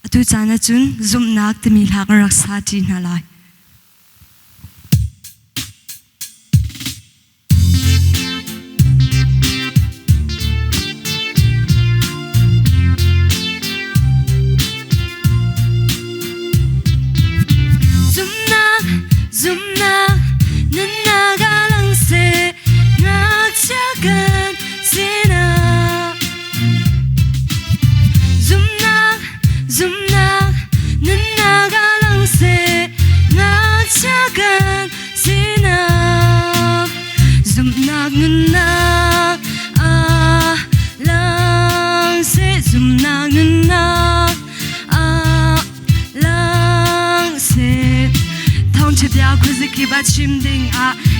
tu chana chun Pumhnak te mi lak raksa ti na lai Pumhnak nanaga lang se ngak chagan sina Pumhnak nanaga lang se ngak chagan sina Pumhnak nanak lang se Pumhnak nanak lang se Thawng chipya khuziki ba chimding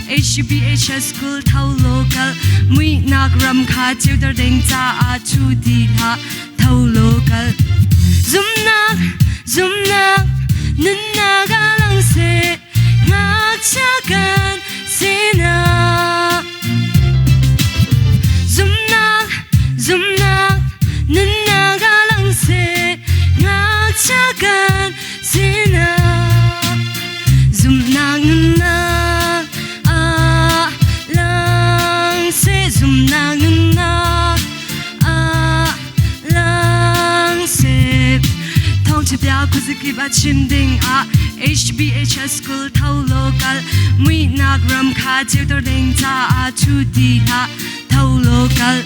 HBA school Thawng local mui nak ram kha childar ding cha chu di la Thawng local Pumhnak nanaga lang se ngak chagan sina Pumhnak nanaga lang se ngak chagan sina Pumhnak nanak lang se Pumhnak nanak lang se Thawng chipya khuziki ba chimding HBA school Thawng local mui nak ram kha childar ding cha chu di la Thawng local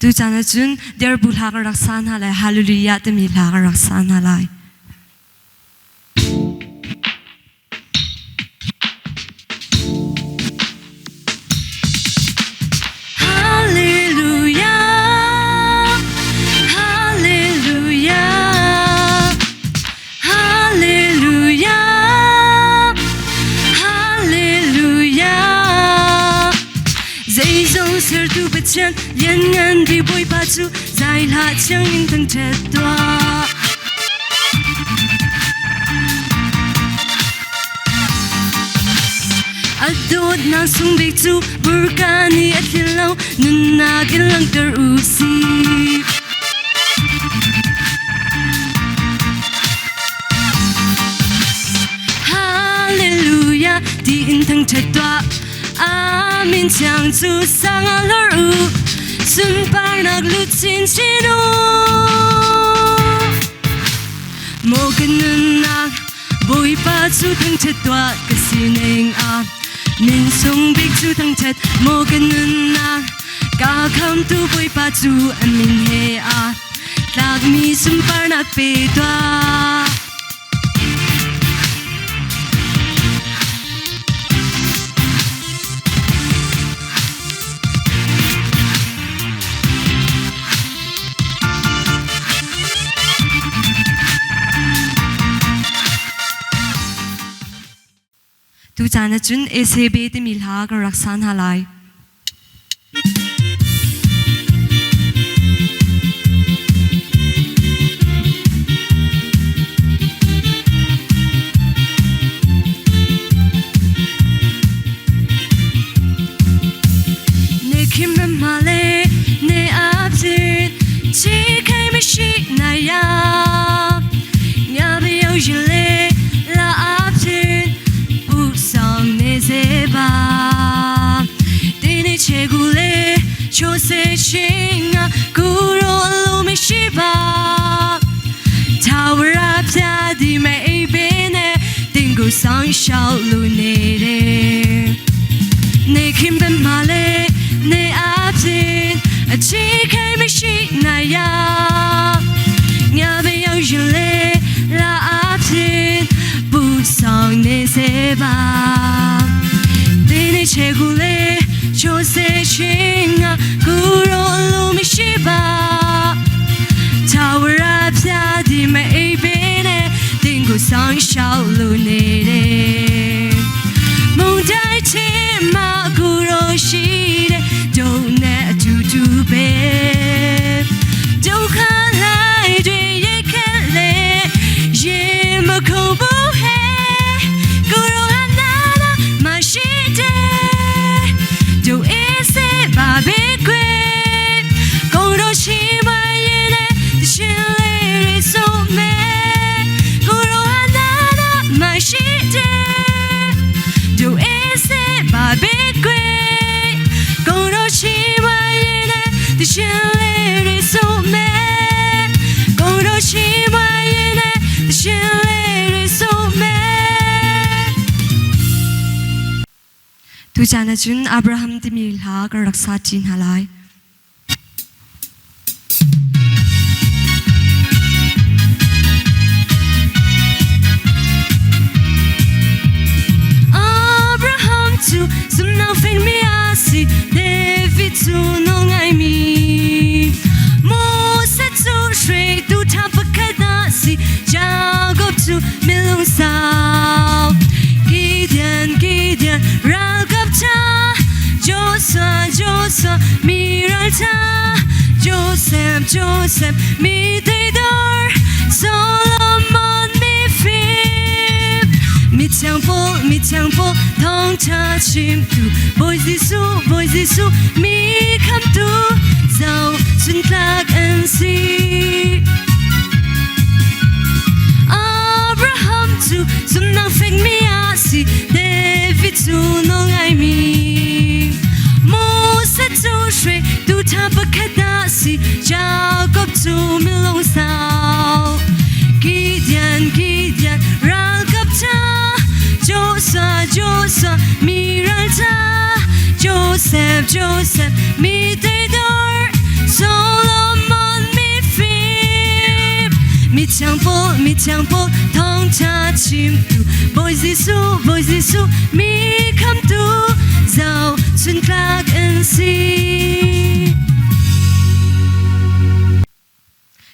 tu chana chun der bulhak raksa na lai hallelujah te mi lak raksa na lai liên ngân đi bôi ba chú dài là chẳng những thằng trẻ toa adot na sung big chú burkani at hilaw nuna kilang terusi hallelujah di in thằng trẻ toa Amin chàng chú sang alor u Pumhnak lut sin chinu Mo kanunak boy pa chú thang chet toa kasineng Min sung big chú thang chet mo kanunak Ka kham tu boy pa chú amin he Tag mi Pumhnak pe toa tu chana chun SMBC te mi lak raksa na lai မရှိနိုင်ရငါမရောက်ရင်လေလာအဖြစ်ပူဆောင်နေစေပါတင်းနေချေကူလေချိုးစေချင်းငါကူရောအလိုမရှိပါထာဝရဖျားဒီမဲ့အိပ်ပင်နဲ့တင်းကိုဆောင်ရှောက်လို့နေတယ်နေခင်ပမာလေနေအဖြစ်အချီးခဲမရှိနိုင်ရငါမရောက်ရင်လေလာအဖြစ်ပူဆောင်နေစေပါတင်းနေချေကူလေချိုးစေချင်းငါကူရောအလိုမရှိပါထာဝရဖျားဒီမဲ့အိပ်ပင်နဲ့တင်းကိုဆောင်ရှောက်လို့နေတယ်မုန်တိုင်းချင်းမကူရောရှိတဲ့ဒုံနဲ့အတူတူပဲဒုက္ခလိုက်တွေရိတ်ခက်လေရေမခုန်ဘူးဟဲ့ကိုရောဟာနာနာမရှိတဲ့ဒုအေးစေပါဘေးကွယ်ကိုရောရှိမရင်တဲ့ရှင်လေးတွေဆိုမဲ့ကိုရောဟာနာနာမရှိတဲ့ဒုအေးစေပါဘေးကွယ်ကိုရောရှိမရင်တဲ့ရှင်လေးတွေဆိုမဲ့ကိုရောရှိမရင်တဲ့ရှင်လေးတွေဆိုမဲ့သူကြတဲ့ကျွန်းအာဗြဟံတိမီလာကရက်စာချင်းဟာလိုက်tu zum now fin mi asi David tu no ngai mi mo se tu shui tu ta pakada si Jacob tu milung sao Gideon ragab ta Joshua miral ta Joseph mi deidor Solomon mi phim mi chang po thong cha chim tu boy zisu mi come tu zao sun clark and see Abraham tu zum nang feng mi asi David tu no ngai mi Moses tu shui tu ta pakada si Jacob tu milong sao Gideon ragab ta Joshua miral ta Joseph mi deidor Solomon mi phim mi chang po thong cha chim tu boy zisu mi come tu zao sun clark and see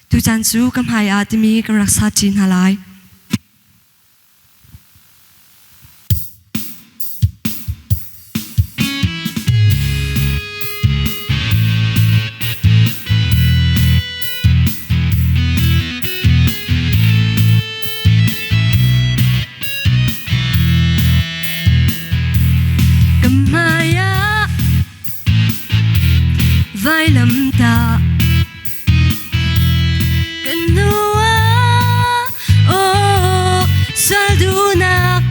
tu chan su kam hai atimi kam raksa chin halai vai lắm ta cần nua oh salduna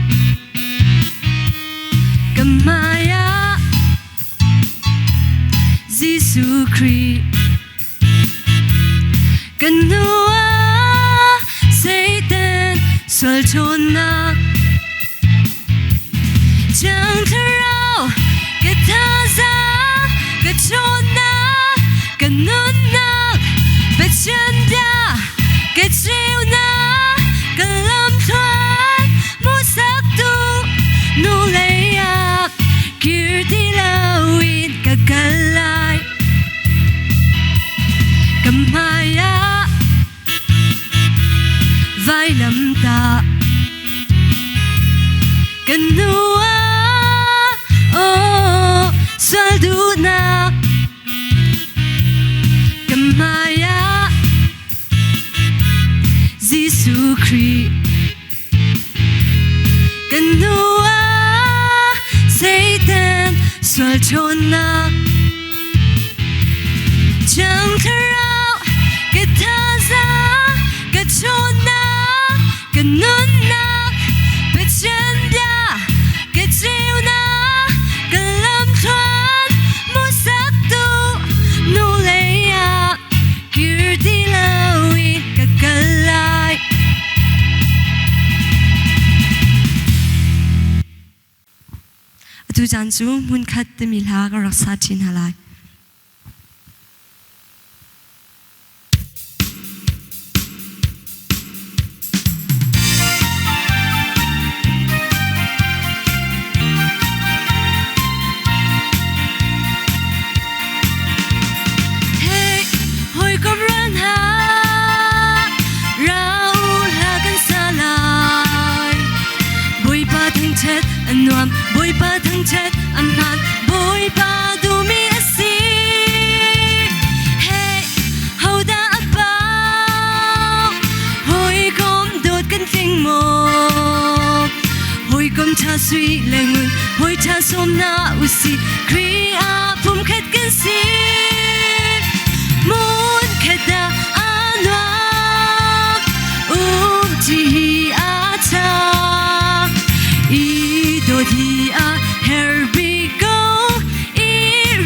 kamaya Jesus Christ cần nua Satan soltona chẳng thao cái tha ra cái chona cái nôn nặc cái chân đa cái chiều na cái lâm thoát mua sắc tu nu lấy ác kia đi lao in cái lại cầm hai á vai lắm ta cái nua oh salduna kamaya Jesus Christ kanua Satan soltona chẳng thao cái tha nun nak bechen dia kecil nak kelam tuan musak tu nulaya kirti lawi kekelai tu janju mun khat temilha ka raksa chin halai nuam boy pa thang chat amhan boy pa du mi asi hey hauda apa hoi kom dot kan fing mo hoi kom cha sui lengun hoi cha som na usi kriya pum khat kan si mon khada anwa ji acha Dodi a here we go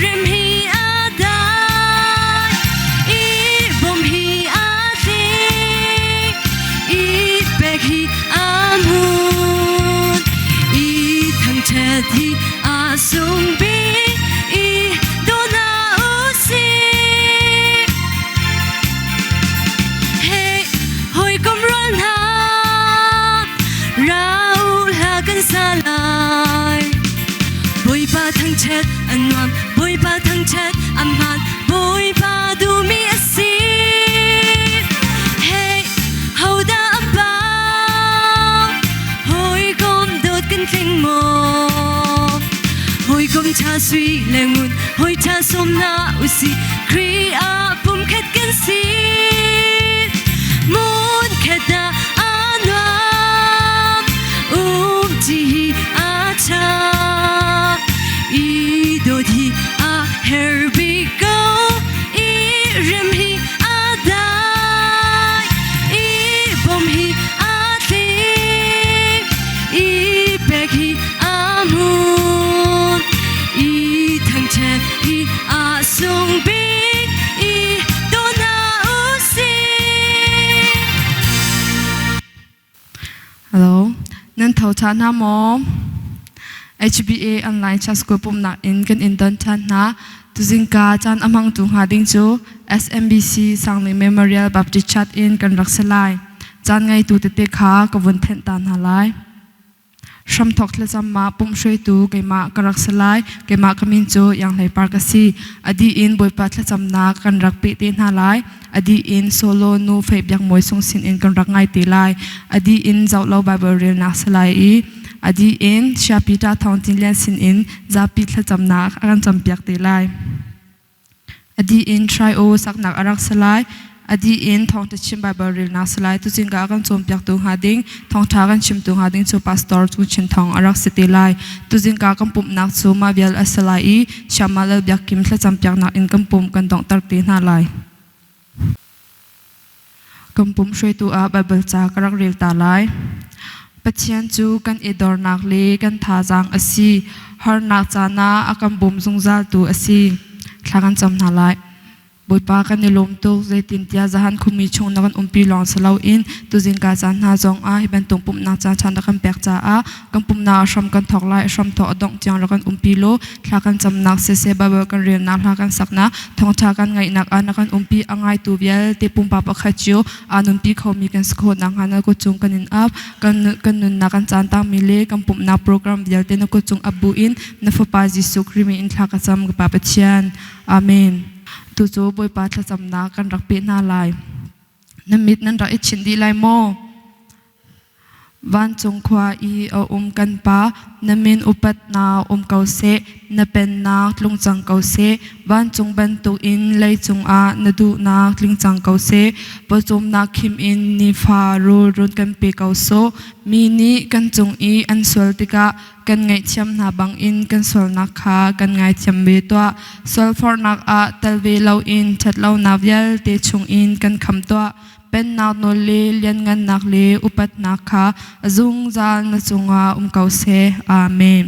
rem hi a dai bom hi a thi bek hi a mun thang chet hi a sung bi dona usi hey hoi kom ron ha rau la kan sala boy pa thang chet anwam boy pa thang chet amhan boy pa du mi asi hey hauda apa hoi kom dot kan thing mo hoi kom cha sui lengun hoi cha som na usi kriya pum khat kan si mon khada anwam ji acha Dodi a here we go rem hi a dai bom hi a thi bek hi a mun thang chet hi a sung bi dona usi Hello nan thau chan ha mom HBA online chat school Pumhnak in kan intern chan na tuzingka Caanhmangtu ha ding chu SMBC Sangling Memorial Baptist Chat in kan raksalai chan ngai tu te kha ka vun phen tan halai sham thok thla chamma Pumhshaitu keima ka raksalai keima kamin chu yang lai par ka si adi in boipa thla chamna kan rakpe te halai adi in solo nu feib yak moi sung sin in kan rak ngai te lai adi in zawlo bible rel na salai I adi in shapita Thawng lian sin in zapi thla chamna akan Cawnpiaktu lai adi in try o saknak arak salai adi in Thawng te chim bible rel na salai tu jinga akan Cawnpiaktu hading Thawng tha kan chim tu hading chu pastor chu chin Thawng arak sete lai tu jinga kan Pumhnak chu ma bial asalai shamal byak kim thla Cawnpiaknak in kan pum kan dong tar te na lai kan Pumhshaitu a bible cha karak rel ta lai Pachian chu kan idor nak le kan tha jang asi har nak chana akam bum zungzal tu asi thlakan chamna lai boipa kan nilom tu zaitin tia zahan khumi chung na kan umpi long salau in tu jingka chan na jong a hiban tung Pumhnak chan chan kan pek cha a kan Pumhnak ashram kan thok lai ashram tho adong chang la kan umpi lo thlakan chamnak se se ba kan rel na thlakan sakna thong tha kan ngai nak an kan umpi angai tu bial te pumpa pa khachu anumpi khomi kan skho nang hana ko chung kan in up kan nun na kan chan ta mile kan Pumhnak program bial te na ko chung abu in na fa pa Jesu krimi in thlaka cham ga pa pachian amen tu chu boipa thla chamna kan rakpe na lai namit nan ra chindi lai mo van chung khwa I kan pa namin upat na kause na pen na tlung chang kause van chung ban tu in lai chung a na du na tling chang kause po chum na khim in ni fa ru run kan pe kauso mini kan chung I an sol tika kan ngai cham na bang in kan sol na kha kan ngai cham be to sol for nak a talve lau in chat lau na vial te chung in kan kham to pen nak no le lian ngan nak le upat nakha azung zal na chunga kause amen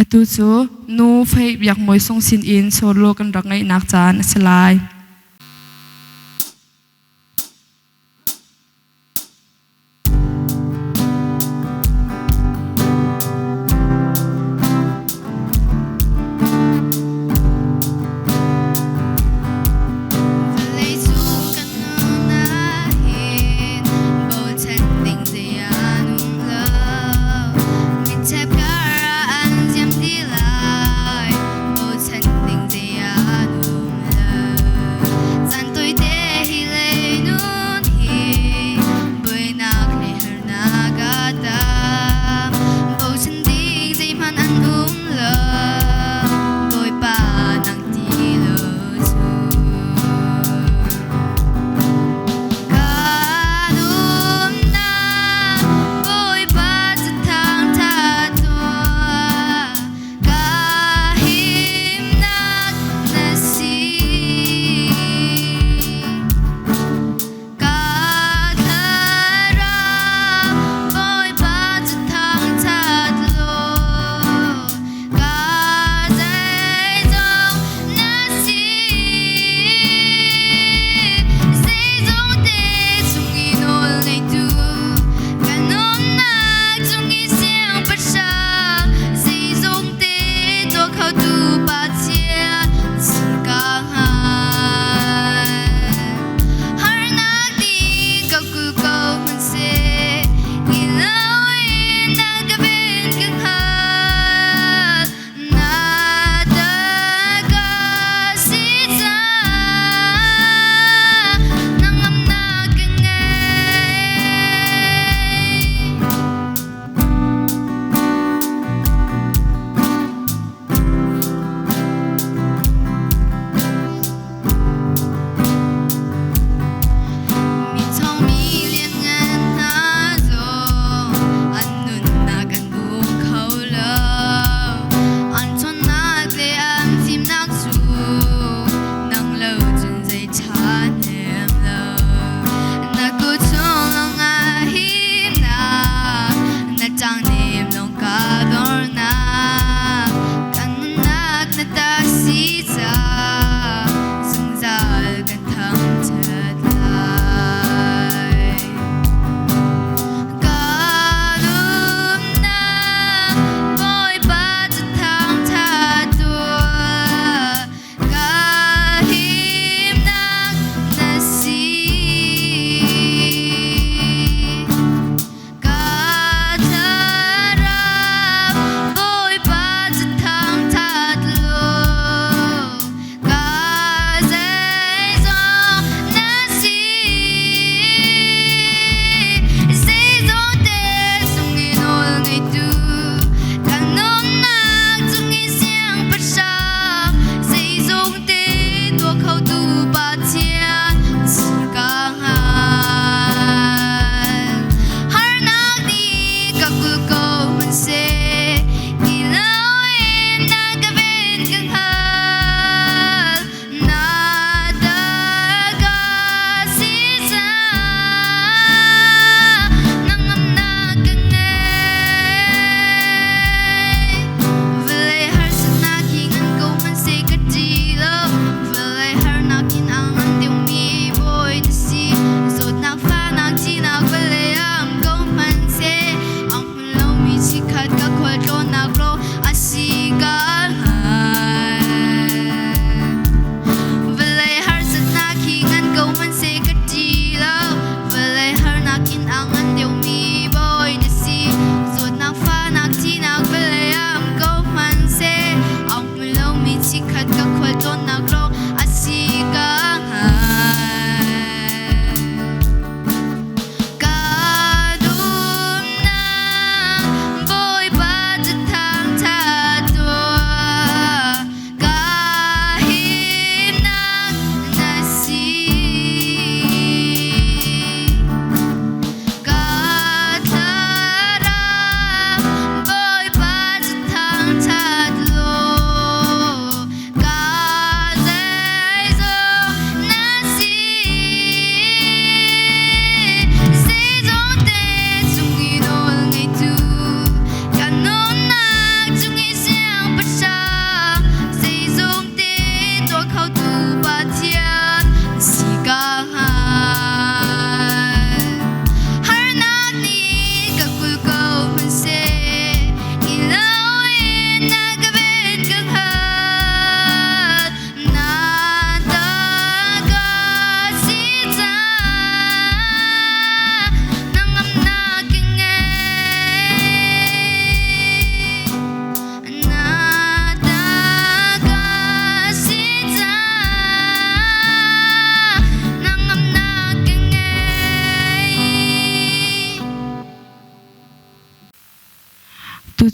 atu chu nu phei yak moi song sin in solo kan rangai nak chan salai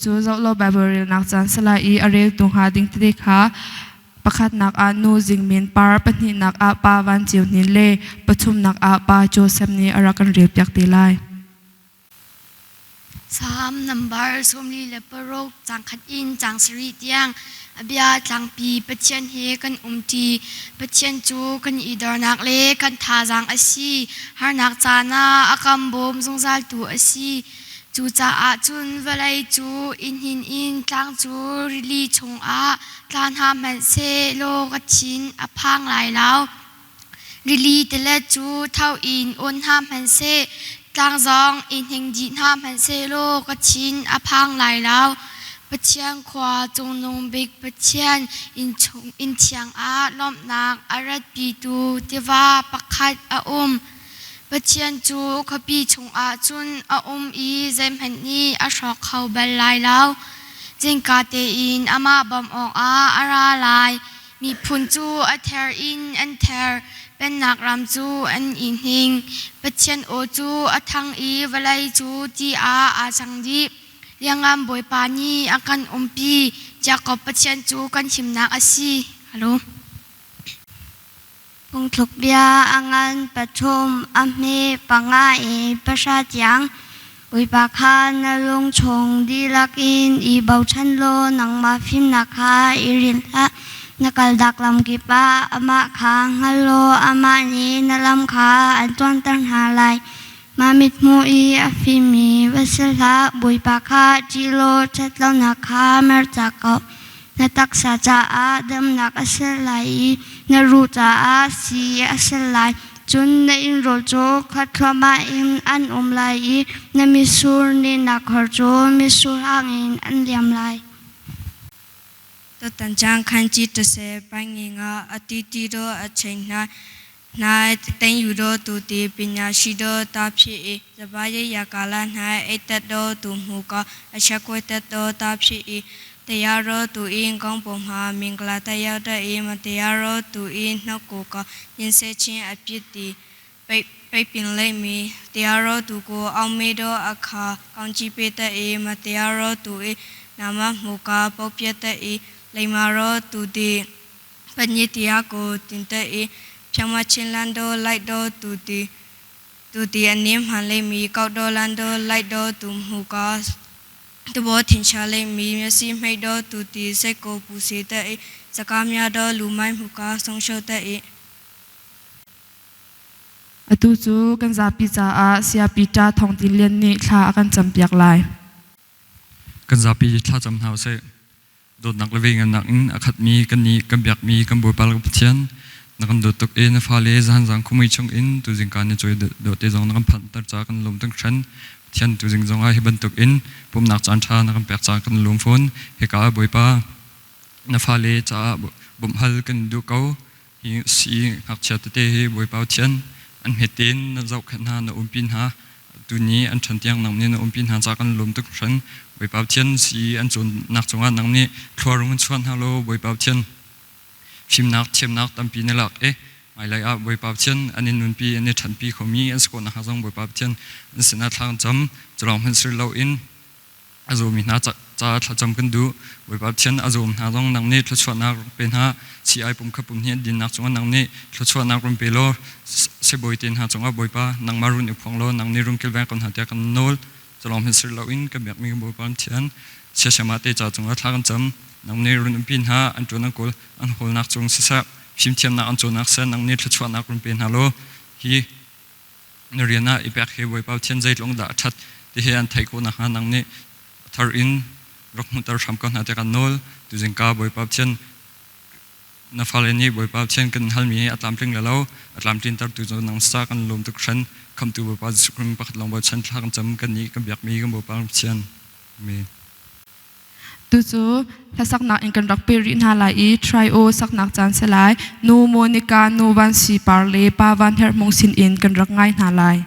จูเจ้าโลบาเบอริลนักจันสลายอเรลตุงหาดิงติค่ะประคัดนักอานูจิงมินปาร์ปนินักอาปาวันจิวนิเลปทุมนักอาปาโจเซมนีอารักันเรียบยักตีไล3 number สมลีเลปโรกจังขัดอินจังสรีเตียงเบียจังปีปะเชียนเฮกันทีปะเชียนจูกันอีดอนักเลกันทาจังอสีหานักจานาอากัมบมสงสารตัวอสีจูจ่าอาจุนเวลัยจูอินหินอินกลางจูริลีชงอาลานหามแมนเซโลกัชินอพังหลายแล้วริลีเตเลจูเท่าอินอนหามแมนเซกลางซองอินหิงจีหามแมนเซโลกัชินอพังหลายแล้วปะเชียงขวาจงนงบิกปะเชียนอินชงอินเชียงอาล้อมนักอารัดปีตูเทวาปักขัดอาปะเชียนจูขบีชงอาจุนอาอีเซมหันนี่อาชอกเขาบรรลัยแล้วจิงกาเตอินอามาบอมออกอาราลายมีพุนจูอาเทอร์อินอันเทอร์เป็นนักรำจูอันอินหิงปะเชียนโอจูอาทังอีวลัยจูจีอาจังดีเรียงงามบอยปานีอากันปีจากกบปะเชียนจูกันชิมนักอาซีฮัลโหลพงทุกเบียอังอันประชุมอเมปังอาประชาจังอุปาคานลงชงดีลักอินอีเบาชันโลนังมาฟิมนักฮาอิรินละนักดักลำกิปาอามาคางฮัลโลอามานีนลำขาอันจวนตันหาลายมามิดมูอีอฟิมีวัสละบุยปาคาจิโลชัดลนักขาเมรจากเกานาตักษาจาอาดำนักอัสลายนารูจาอาสีอัสลายจุนในอินโรโจขัดขมาอินอันลายนามิสูรนินักฮอร์โจมิสูรหางอินอันเลียมลายตัวตันจังขันจิตเสปังยิงอาอติติโรอเชงนานาเต็งยูโรตุตีปัญญาชิโดตาพีสบายยากาลนาเอตัดโดตุมุกาอชักเวตัดโดตาพีเตียรอตุอินกองปมหามิงกลาตายาดาอิมาเตียรอตุอินนักกุกยินเซชินอภิติไปปินเลยมีเตียรอตุกูเอาเมโดอาคากองจีเปตามาเตียรอตุอินามามุกาปอเปียตาเลยมารอตุดีปัญญติยากูตินตาพมาชินลันโดไลโดตุดีอันนี้มันเลยมีเกาโดลันโดไลโดตุมุกาตัวทิ้งชาเลมีเมสิไม่ดอตุตีเซโกปุเสตเอสกามยาดอลูไมมุกาสงโชตเอตูจูกันซาปิจาอาเสียปิจาทองติเลียนนี่ทากันจำเปียกลายกันซาปิทาจำเท้าเสโดดนักเลวิงนักอินอคัดมีกันนี้กันเบียกมีกันบุยปาลกับเชียนนักโดดตกเอ็นฟาเลซันจังคุมิชงอินตุจิงการเนี่ยจอยโดดเตจงนักพันตัดจากกันลมตั้งชั้นเช่นตัวจริงจงให้บรรทุกอินปุ่มนักจันทรานักแปลกจากกันลมฝนเหตุการณ์บ่อยป้านาฟาเลจะบ่มฮัลกันดูเขาสีหักเชิดเตะบ่อยป้าเช่นอันเหตุนนักเจ้าขันหานักปินหาตัวนี้อันฉันเตียงนักนี้นักปินหาจากกันลมทุกชั้นบ่อยป้าเช่นสีอันจนนักจงอันนักนี้ครัวรุ่งชวนฮัลโหลบ่อยป้าเช่นฟิมนักเชื่อมนักตั้มปีนหลักไม่เลยบ่อยปาบเช่นอันนี้นุ่นปีอันนี้ฉันปีเขามีอันสกุลนะครับบ่อยปาบเช่นอันสินาทางจำจะลองพันสื่อเราอินอาจจะมีน่าจะถ้าจำกันดูบ่อยปาบเช่นอาจจะมีน่าต้องนั่งนี่ทดสอบนักเป็นฮะซีไอปุ่มขับปุ่มเฮียดินนักจงว่านั่งนี่ทดสอบนักรุ่นปีโลเสบ่อยตีนหาจงว่าบ่อยปานั่งมารุ่นอีกพงโลนั่งนี่รุ่นเกลแวนกันหาเดียกันโนลจะลองพันสื่อเราอินกับแบบมีบ่อยปาบเช่นเชื่อมาเตจะจงว่าทางจำนั่งนี่รุ่นปีนฮะอันจุนักกุลอันโหนักจงเสียพิมพ์เทียมนักอันโจนักเส้นนักนี้ทดสอบนักรุ่นเป็นฮัลโหลฮีนเรียนน่ะอีแปกเฮบ่อยเป่าเทียนใจลงด่าชัดที่เฮียนไทยกูนักนักนี้ทารินรักมุตรทำกันหาแต่กันโนลตุจิงกาบ่อยเป่าเทียนนับฟาเลนี่บ่อยเป่าเทียนกันฮัลมีอัตลามติงแล้วอัตลามตินตัดตุจนังสากันลมทุกชั้นคำตัวบ่อยเป่าสุขุมปักลงบ่อยชั้นทางจำกันนี้กันแบบมีกันบ่อยเป่าเทียนมีตูจูถ้าสักนักอินกันรักเปรินฮาลายทริโอสักนักจันสลายนูโมนิกานูวันสีปาร์เลปาวันเฮร์มงสินอินกันรักง่ายฮาลาย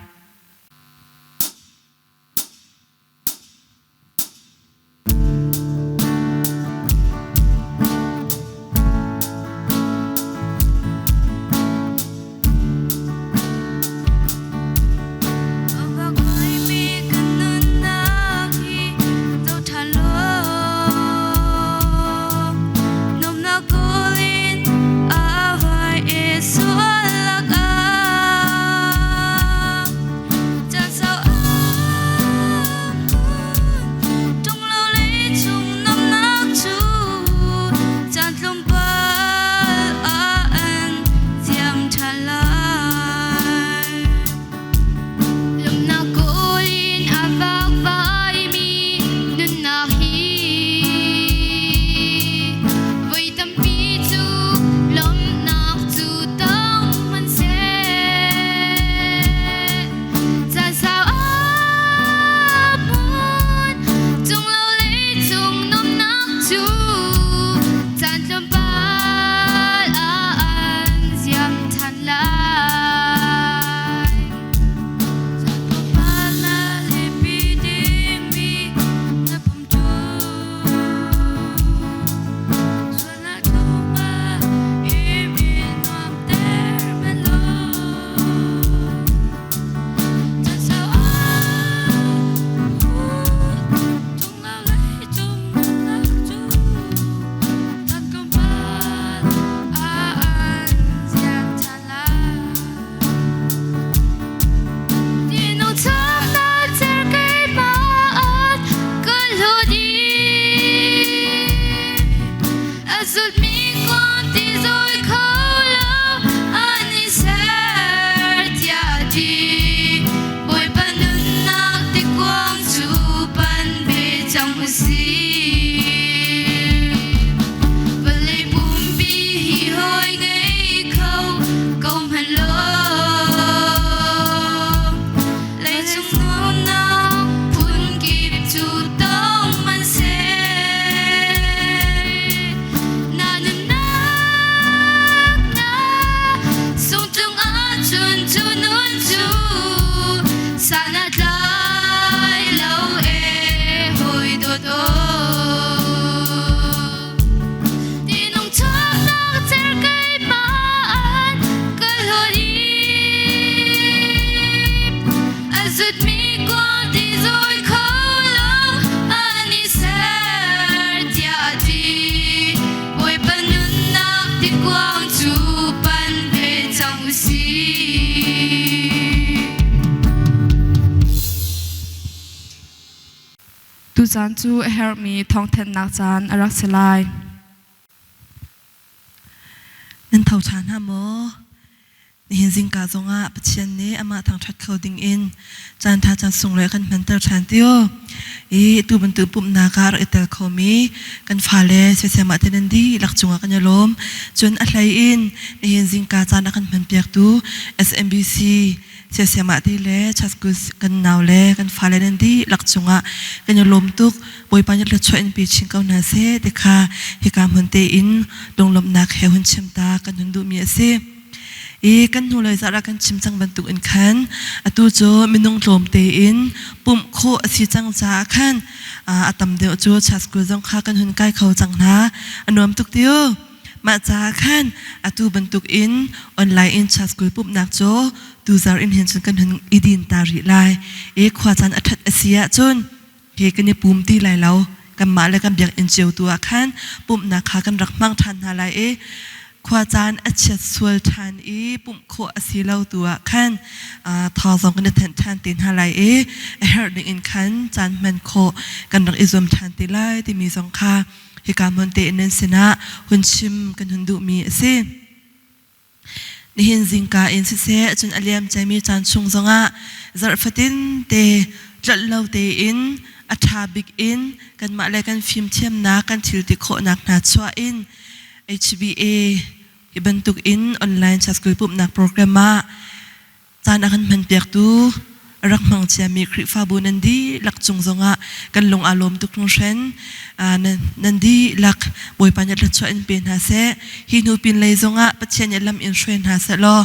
Hãy subscribe cho kênh Ghiền Mì Gõ để không bỏ lỡ จานจูเฮร์มีทองเทนนักจานอรักเซลายนั่นเท่าชานฮะโมนี่เห็นสิ่งกาจงอ่ะปัจจัยนี้อามาทางชัดเขาดิ่งอินจานท่าจานส่งเลยกันมันเตอร์ชันติโอตัวบรรทุกปุ่มนาการเอเตลเขามีกันฟ้าเล่เสียมาเทนันดีหลักจงอ่ะกันยาลมจนอะไรอินนี่เห็นสิ่งกาจานกันมันเปียกตัว SMBC เสียมาที่เล่ชัดกุศกันนาวเล่กันฟ้าเล่นันดีหลักจงอ่ะกันยาลมตุกบอยปัญญาละช่วยอินปีชิงเก้านาเซ่เด็กค่ะเหตุการณ์มันเตอินลงลมนักเฮหุ่นชิมตากันหุ่นดูมีเซ่กันหูเลยจะรักกันชิมจังบรรทุกอินขันตัวโจมินุงลมเตอินปุ่มโคอสิจังจ้าขันตัมเดียวโจชัสกุลจังข้ากันหุ่นใกล้เขาจังนะนวมตุกเดียวมาจ้าขันตัวบรรทุกอินออนไลน์อินชัสกุลปุ่มนักโจดูจาร์อินเห็นจนกันหุ่นอีดินตาริไลขวาจันอัฐเสียจนกันเนี่ยปุ่มตีไหลเรากันมาแล้วกันเบียกอินเจียวตัวขันปุ่มนักข้ากันรักมั่งทันอะไรขวาจานอัจฉริยะสวลทันปุ่มโคอสีเล่าตัวขันทอสองกันเดินทันตินอะไรเฮร์ดอินขันจานมันโคกันรักอิซอมทันติไลที่มีสองค่าเหตุการณ์มันเตนันสินะหุ่นชิมกันหุ่นดูมีเส้นนี่เห็นจิงกาอินสิเสจนอเลียมใจมีจานชงซงะจารฟัดินเตจัดเล่าเตอินอัฐาบิกอินกันมาเลยกันฟิล์มเทียมนักกันทิลติโคนักนาชัวอินHBA บรรทุกอินออนไลน์ชัสกุลปุ่มนักโปรแกรมมาจานอาการมันเปียกตูรักมังเชียมีคริฟาบูนันดีหลักจงจงะกันลงอารมณ์ตุกนงเชนนันดีหลักบอยปัญญาละช่วยอินเป็นหาเสฮินูปินเลยจงะปัจเจนยัลลัมอินช่วยหาเสลอ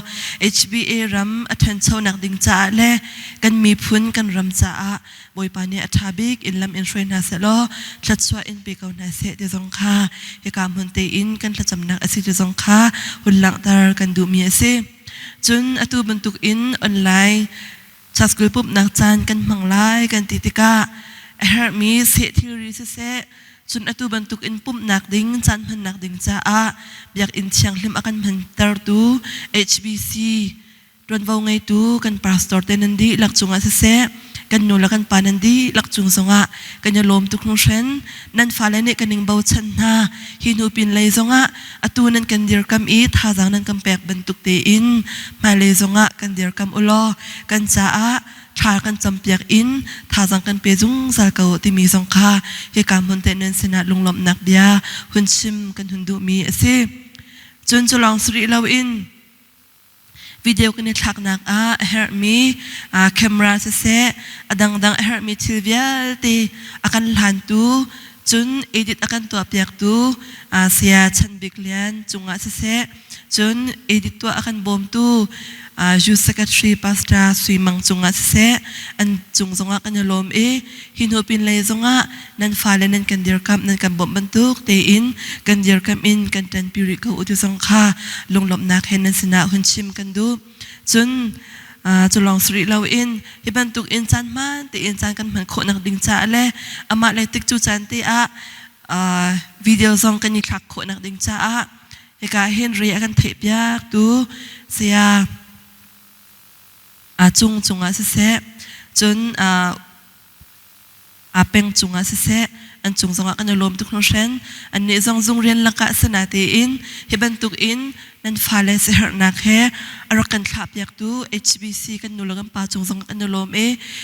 HBA รำอัฐนเช่านักดิ่งจ่าเล่กันมีพุนกันรำจ่าบอยปัญญาอัฐาบิกอินลัมอินช่วยหาเสลอลัดช่วยอินเปกาวนาเสเดจงค่าเหตุการณ์มันเตอินกันลัดจำนักอสิเดจงค่าหุ่นหลังตากันดูมีเสจนตัวบรรทุกอินออนไลน์ชัสกุลปุ่มนักจานกันมังไลกันติติกาเฮร์มีเสที่ริสเสจนตัวบรรทุกอินปุ่มนักดิ่งจานพันนักดิ่งจ้าอยากอินเชียงลิมอากันพันตาร์ตู HBC รวนวงไงตูกันปาสตอร์เตนันดีหลักจงอาเสกันนูละกันปานันดีหลักจงสงะกันยาลมตุกนุเชนนันฟ้าเลเนกันนิงเบาชันนาฮินูปินเลยสงะตัวนั้นกันเดียร์กัมอีท่าจังนั้นกันแปกบรรทุกเตอินมาเลยสงะกันเดียร์กัมอุลอกันจ้าชากันจำเปียกอินท่าจังกันเปจุงสาเกาที่มีสงค่าเหตุการณ์มันเตนันสนาลงลมนักเดียหุ่นชิมกันหุ่นดูมีเสจนจะลองสรีเราอินวิดีโอกันในทักนักเฮร์มีแคมราเสดังเฮร์มีทิลเวียตีอากันหันตูจนเอดิตอากันตัวเปียกตูเสียชันบิกเลียนจุงเสจนเอดิตตัวอากันบอมตูยูสกัตรีพาสตาสุยมังจุงเสอันจุงจงกันยาลมฮินโฮปินเลยจงนันฟ้าเลนันกันเดียร์กัมนันกันบอมบรรทุกเตอินกันเดียร์กัมอินกันตันปิริกอุตุสังขาลงหลบนักเห็นนันสนาหุ่นชิมกันดูจนจะลองสรีเราอินที่บรรทุกอินจานมันแต่อินจานกันเหมือนคนนักดิ่งจ่าเลยอามาเลยติ๊กจูจานตีวิดีโอซองกันนี่ทักคนนักดิ่งจ่าเหตุการณ์เห็นเรียกันเทียบยากดูเสียจุงเสจนเป็นจุงเสอันจุงจงกันยาลมตุกนงเชนอันนี้จงเรียนลักษณะเตอินที่บรรทุกอินนั่นฟ้าเลเสหนักรักกันขับอยากดู HBC กันนูละกันป่าจงกันยาลม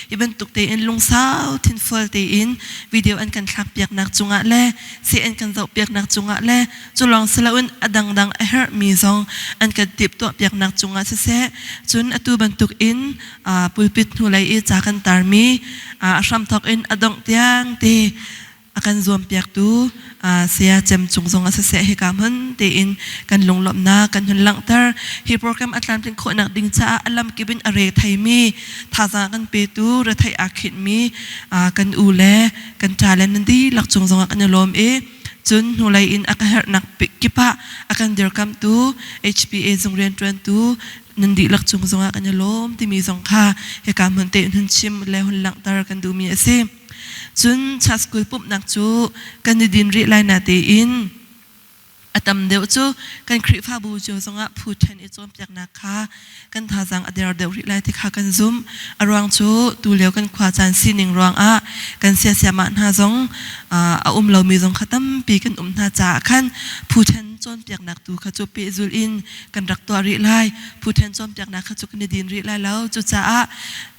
ที่บรรทุกเตอินลงสาวทินฟอลเตอินวิดีโออันกันขับอยากนักจุงเล่เสียอันกันเจ้าอยากนักจุงเล่จะลองสละอุ่นดังเฮร์มีจงอันกันติบตัวอยากนักจุงเสจนตัวบรรทุกอินปุยปิดหูไหลจากกันตาร์มีชัมทอกอินดงเตียงตีakan Cawnpiaktu sia jam chungzong ase se he kamhan te in kan longlom na kan hun lang tar hi program atlantin kho nak ding cha alam kibin are thaimi thaza kan pe tu ra thai akhit mi kan ule kan chalen ndi lak chungzong kan lom chun hulai in akahar nak kipa akan der kam tu HBA zongren tran tu nandi lak chungzong kan lom ti mi zong kha he kamhan te hun chim le hun lang tar kan du mi aseจนชัสกุลปุ่มนักจูกันดินริไลนาเตอินอัต ตำเดียวจูกันคริฟ้าบูจูสงะพูดเทนอิจอมจากนักค่ะกันท่าจังอเดียร์เดียวริไลที่ข้ากันซุ่มอรวงจูตูเลี้ยวกันขวาจานซีนิงรวงกันเสียมันหาจงเรามีจงขัดตั้มปีกันหาจ่าขันพูดเทนจอมจากนักตูขจูปีจูลินกันรักตัวริไลพูดเทนจอมจากนักขจูกันดินริไลแล้วจูจ่า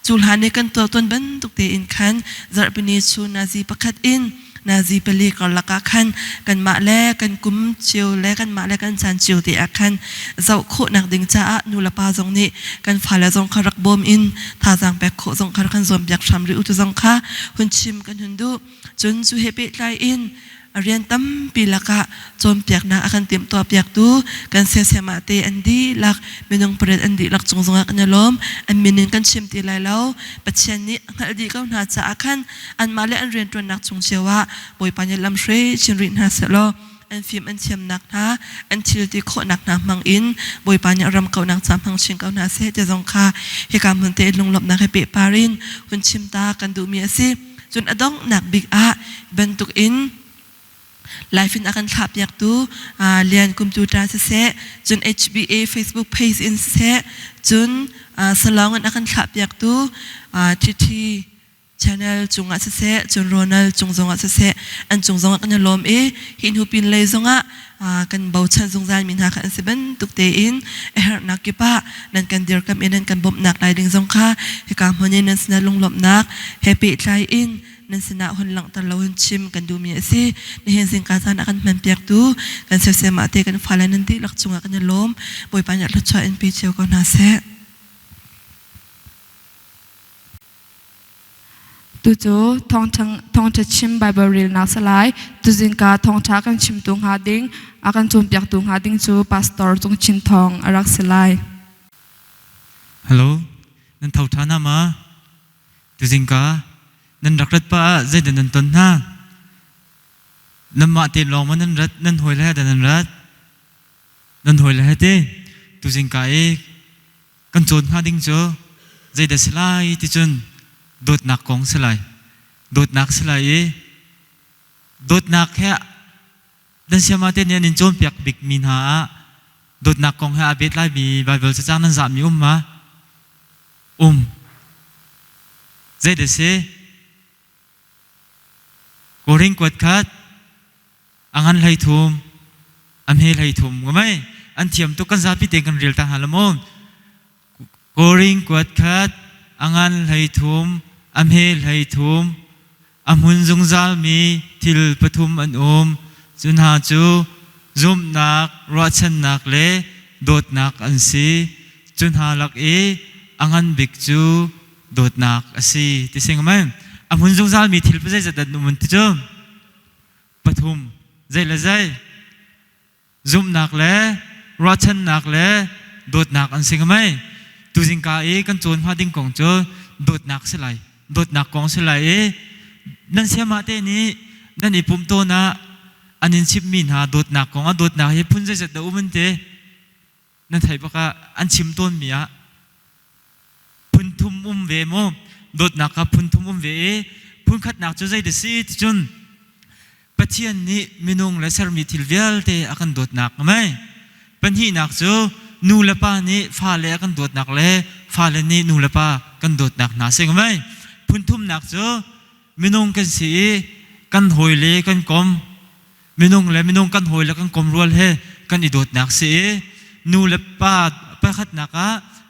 จูลหันในกันตัวต้นบันตุกเตอินขันจารบินีชูนาซีประคัดอินนาซีเปลีกอลักขันกันมาแลกันกุมเชียวแลกันมาแลกันจันเชียวเตะขันเจ้าโคนักดึงจ้านูละปาจงนี้กันฝ่ายละจงคารักบอมอินท่าจางแปกโคจงคารักขันจอมอยากชำริอุตุจงค่ะหุ่นชิมกันหุ่นดูจนจูเฮเปไลอินเรียนตั้มปีละกะจอมเปียกนาอากันเตรียมตัวเปียกดูกันเสียมาเตอันดีลักมีน้องประเด็นอันดีลักจงกันยาล้อมอันมีนึงกันชิมตีไลแล้วปัจจัยนี้อันดีก็น่าจะอากันอันมาเลอันเรียนตัวนักจงเชื่อว่าบอยปัญญาลำเชยชินรินหาเสลออันฟิล์มอันเชียมนักนะอันชิลติโคนักนะมังอินบอยปัญญารำเก่านักจำพังชิงเก่านาเสจะจงค่ะเหตุการณ์มันเตะลงหลบนักให้เปะปารินคุณชิมตากันดูมีอาศิจนอดองนักบิ๊กบรรทุกอินไลฟ์ฟินอาการขับอยากดูเรียนคุมจูตาเสะจน HBA Facebook Page อินเสะจนสลองอาการขับอยากดูที channel จุงอาเสะจนโรนัลจุงจงอาเสะอันจุงจงกันยาลมหินหูปินเลยจงกันเบาชันจงใจมินหาขันสิบันตุกเตอินนักกิปะนั่นกันเดียร์กันนั่นกันบ่มนักลายดึงจงค่ะเหตุการณ์มันนี่นั่นสนาลงหลบนักแฮปปี้ไลอินนั่นสนาคนหลังตะลาวชิมกันดูมีสิในเห็นสิ่งการสานกันมันเปียกดูกันเสียมาเตกันฟ้าและนันที่หลักจงกันยาลมบอยปัญญาลัชชาเอ็นพีเชียวก็น่าเสะตูจูทองจะชิมไบเบิลรีนักสลายตูจิงกาทองช้ากันชิมตุงหาดิ้งอากันจุ่มเปียกตุงหาดิ้งจูพาสตอร์จงชินทองอารักสลายฮัลโหลนั่นเท่าท่านามาตูจิงกานั่นรักรัดป้าใจเดินนันต้นห้านั่นมาตีลองมันนั่นรัดนั่นหอยแล้วแต่นั่นรัดนั่นหอยแล้วเต้ตูจิงกากันโจนหาดิ้งจูใจเดินสลายที่จนโดดนักกองสลายโดดนักสลายโดดนักแค่ดันเสียมาเต้เนี่ยนินโจมเปียกบิกมินหาโดดนักกองแค่อาเบตไลบีไบเบิลจะจ้างนั่นสามีมาใจเดเซโกริงกวดคัดอังอันไหลทุ่มอันเฮไหลทุ่มก็ไม่อันเทียมตุกันซาพิเตกันเรียลตาหาละมงโกริงกวดคัดอังอันไหลทุ่มอันเฮไหลทุ่มอันหุ่นจงจามีทิลปฐุมอันจุนหาจูจุมนักรัชนักเลโดดนักอันซีจุนหาลักอังอันบิกจูโดดนักอันซีที่เสียงมั้ยอันหุ่นจงจามีทิลปะใจจะดัดนุ่มที่จูปฐุมใจละใจจุมนักเลรัชนักเลโดดนักอันเสียงมั้ยตูจิงกากันโจนพาดิ้งกองโจโดดนักสลายโดดนักกองสลายนั่นเสียมาเตนี้นั่นอีปุ่มโตนะอันนี้ชิมมินหาโดดนักกองโดดนักให้พุ่นใจจะเดามันเตนั่นไทยปะกะอันชิมต้นมีอะพุ่นทุ่มเวโมโดดนักกับพุ่นทุ่มเวพุ่นขัดนักจะใจเดซีจนปัจเจียนนี้มินงและสารมีทิลเวลเตอากันโดดนักไหมปัญหานักจูนูเลปานี้ฟ้าเล่กันโดดนักเล่ฟ้าเล่นี้นูเลปากันโดดนักนาเสียงไหมพุ่นทุ่มนักจูมินงกันสีกันหอยเล่กันกลมมินงเล่มินงกันหอยเล่กันกลมรัวเล่กันอีโดดนักสีนูเลปาไปขัดนัก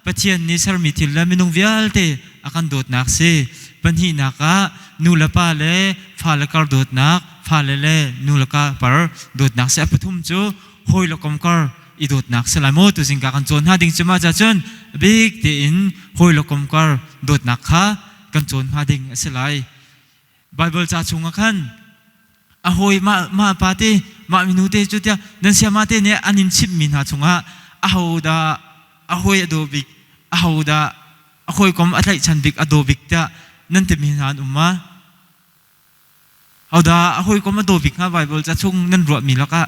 ปัจเจียนนี้สารมีทิลเล่มินงเวลเตอากันโดดนักสีปัญหานักนูเลปาเล่ฟ้าเล่กันโดดนักฟ้าเล่นูเลกาปาร์โดดนักเสียปฐุมจูหอยเล่กลมกันอีโดดนักสลายโมตุสิงกันโจนหาดิ้งจะมาจากจนบิ๊กตีอินหอยลกมกอร์โดดนักค่ะกันโจนหาดิ้งสลายไบเบิลจะชงกันหอยมาปาร์ตี้มามินูเตจุดเดียนั่นเสียมาเตเนี่ยอันนินชิมมินหาชงหอยดาหอยอโดบิกหอยดาหอยกอมอะไรฉันบิกอโดบิกเตนั่นเต็มมินหามาหอยดาหอยกอมอโดบิกฮะไบเบิลจะชงนั่นรวมมีแล้วก็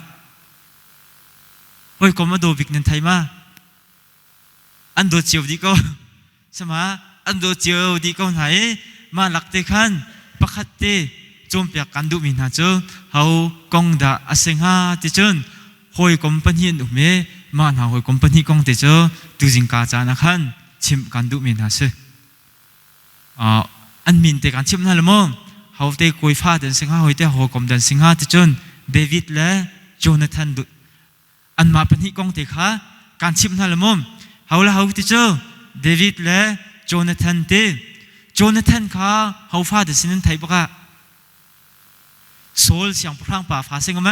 โอ้ยก็มาดูวิกนันไทยมาอันดูเจียวดีก็ใช่ไหมอันดูเจียวดีก็ไหนมาหลักเตขันประคัตเตจมเปียกกันดูมินหาจูเขากงดาอเซงหาที่จน หอยคอมพานีอุเมมาหาหอยคอมพานีกองเตจอตุจิงกาจานักขันชิมกันดูมินฮะสิอันมินเตกันชิมนั่นละมั้งเขาเตะคุยฟ้าเดินสิงหาหอยเตะหอยคอมเดินสิงหาที่จนเดวิดและโจนาธานดูอันมาพานีกองเตะขาการชิมนั่นละมั้งเขาละเขาที่เจอเดวิดและโจนาธานเตโจนาธานขาเขาฟ้าเดินสินันไทยปะกะโซลเสียงพลังป่าฟ้าสิงห์ไหม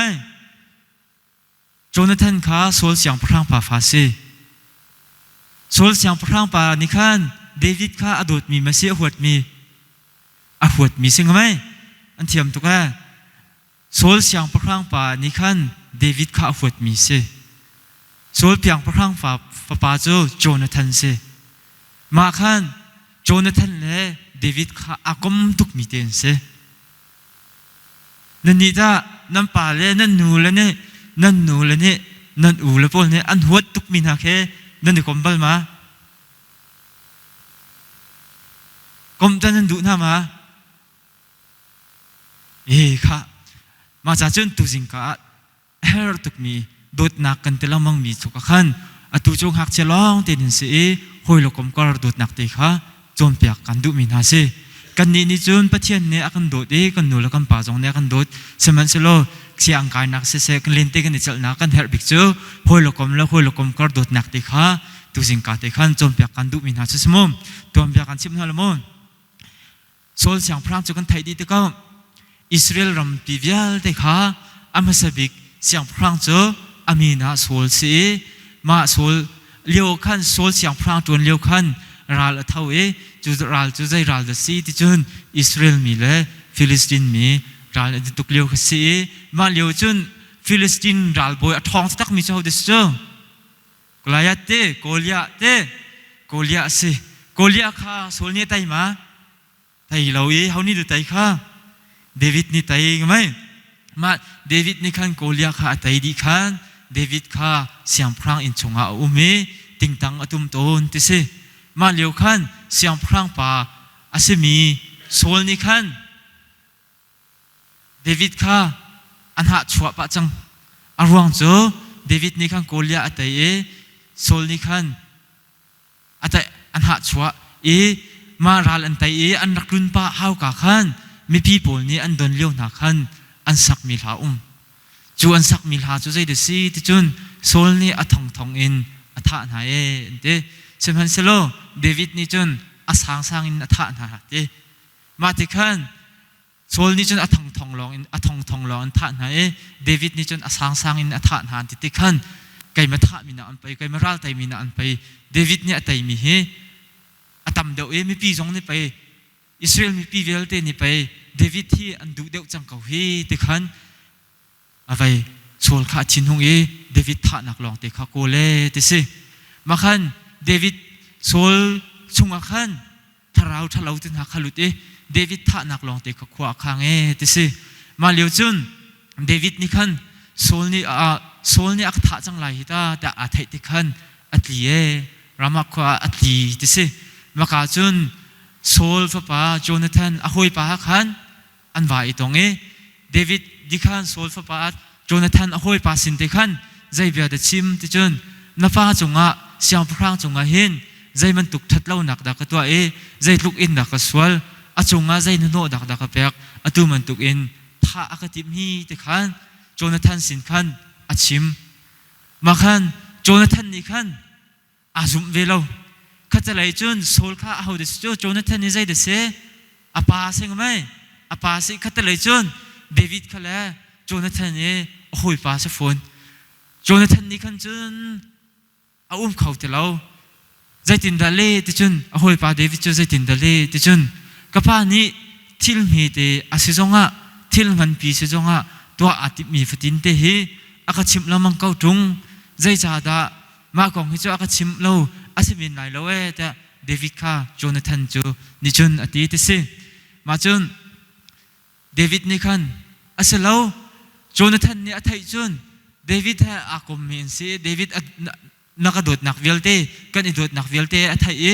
โจนาธานขาโซลเสียงพลังป่าฟ้าสิโซลเสียงพลังป่านี่ขันเดวิดขาอดมีมาเสียหวดมีหวดมีสิงห์ไหมอันเทียมตุกะโซลเสียงพลังป่านี่ขันเดวิดขาหวดมีสิโซลเสียงพลังป่าโจนาธานสิมาขันโจนาธานและเดวิดขาอากมตุกมีเต็นสินั่นนี่จ้านั่นป่าเลยนั่นหนูเลยเนี่ยนั่นหนูเลยเนี่ยนั่นอูเลยพวกเนี่ยอันหัวตุกมีนักแค่นั่นนี่คอมบัลมากอมจันนั่นดูน้ามาค่ะมาจากจุนตุจิงกาเฮร์ตุกมีโดดนักกันแต่ละมังมีทุกขันอตุจงหักเชลองเต็นสิหอยลกคมก็โดดนักเตะค่ะจนเปียกกันดูมีนาสิกันนี่จุนปะเทียนเนี่ยกันโดดกันหนูแล้วกันป่าจงเนี่ยกันโดดสมันสโลเสียงกายนักเสกกันเล่นเตกันนี่จัลนักกันเฮร์บิกจูหอยลกคมแล้วหอยลกคมก็โดดนักเตะค่ะตุจิงกาเตะขันจนเปียกกันดูมีนาสิสมุมตัวเปียกกันชิมนั่นละมุนโซลเสียงพระจุกันไทยดีเตก็อิสราเอลรำปีเวลเตค่ะอามาสบิกเสียงพระจูอามีนาโซลสีมาโซลเลี้ยวขันโซลเสียงพระจวนเลี้ยวขันรัลเท่าจุดรัลจุดใจรัลเดสีที่จนอิสราเอลมีและฟิลิสตินมีรัลตุกเลี้ยวขัสีมาเลี้ยวจนฟิลิสตินรัลบอยทองตักมีเจ้าเดสจ้ากลายเตโกเลียเตโกเลียสิโกเลียค่ะโซลเนี่ยไตมาไตเราเขานี่ดูไตค่ะเดวิดนี่ไตไงมาเดวิดนี่ขันโกเลียค่ะไตดีขันเดวิดค่ะเสียงพรางอินชงอาอุเมติงตังอตุมโตนติสิมาเลี้ยวขันเสียงพรางป่าอาศัยมีโซลนี่ขันเดวิดค่ะอันหาชัวปะจังอารวงโจเดวิดนี่ขันโกเลียอัตยโซลนี่ขันอัตอันหาชัวมารัลอันไตอันรักรุนป่าเฮากาขันมีพี่ปนนี่อันโดนเลี้ยวหนักขันอันสักมิลาจูอันสักมิลาจูใจเดซีที่จุนโซลนี่อัทองอินอัฐานหายเดเซมันเซโลเดวิดนี่จุนอัสางอินอัฐานหายเดมาติขันโซลนี่จุนอัทองลองอินอัทองลองอันฐานหายเดวิดนี่จุนอัสางอินอัฐานหายติขันไก่มาทามินาอันไปไก่มารัลไตมินาอันไปเดวิดเนี่ยไตมีเฮอตัมเดวมีปีจงนี่ไปอิสราเอลมีปีเวลเตนี่ไปเดวิดที่อันดูเดวจังเขาเฮติขันอะไรโซลขาชินหงเดวิดท่านักลองเตะขาโกเล่ติสิมาขันเดวิดโซลชุงอาขันทาราวตินหักขลุดเดวิดท่านักลองเตะขาขวาข้างติสิมาเลี้ยวจุนเดวิดนี่ขันโซลนี่อักท่าจังไรฮิตาแต่อาทัยติขันอัตลีรามาขวาอัตลีติสิมาขาจุนโซลฟ้าป่าโจนาธานอโหยป่าขันอันว่าอีตรงเดวิดดิขันโซลฟ้าป่าโจนาธานอโหยป่าสินติขันใจเบียดชิมติจุนนับฟ้าจงเสียงพรางจงเห็นใจมันตุกทัดเล่าหนักดักตัวใจลุกอินดักสวลจงใจนโนดักเปียกตัวมันตุกอินท่าอากติมีติขันโจนาธานสินขันชิมมาขันโจนาธานนี่ขันจุมเวลาข้าจะเลยจุนโซลข้าเอาเดสโจนาธานนี่ใจเดสอาปาเซงไหมอาปาสิข้าจะเลยจุนเดวิดข้าแล้วโจนาธานนี่โอ้ยปาสฟอนโจนาธานนี่ขันจุนเอาเขาเตลาใจตินดาเล่ติจุนโอ้ยปาเดวิดจุนใจตินดาเล่ติจุนกับป้านี้ทิลมีเตอาศิจงทิลมันปีศิจงตัวอาทิตมีฝตินเตฮีอาคัดชิมละมังเก้าจุงใจจ่าดามากองให้เจ้าอาคัดชิมเราอาศิมินไหนเราแต่เดวิดข้าโจนาธานจูนิจุนอดีตสิมาจุนเดวิดนี่ขันอาศิเราโจนาธานนี่อาทัยจุนเดวิดให้อาคมมินสิเดวิดนักโดดนักเวลเตกันโดดนักเวลเตอาทัย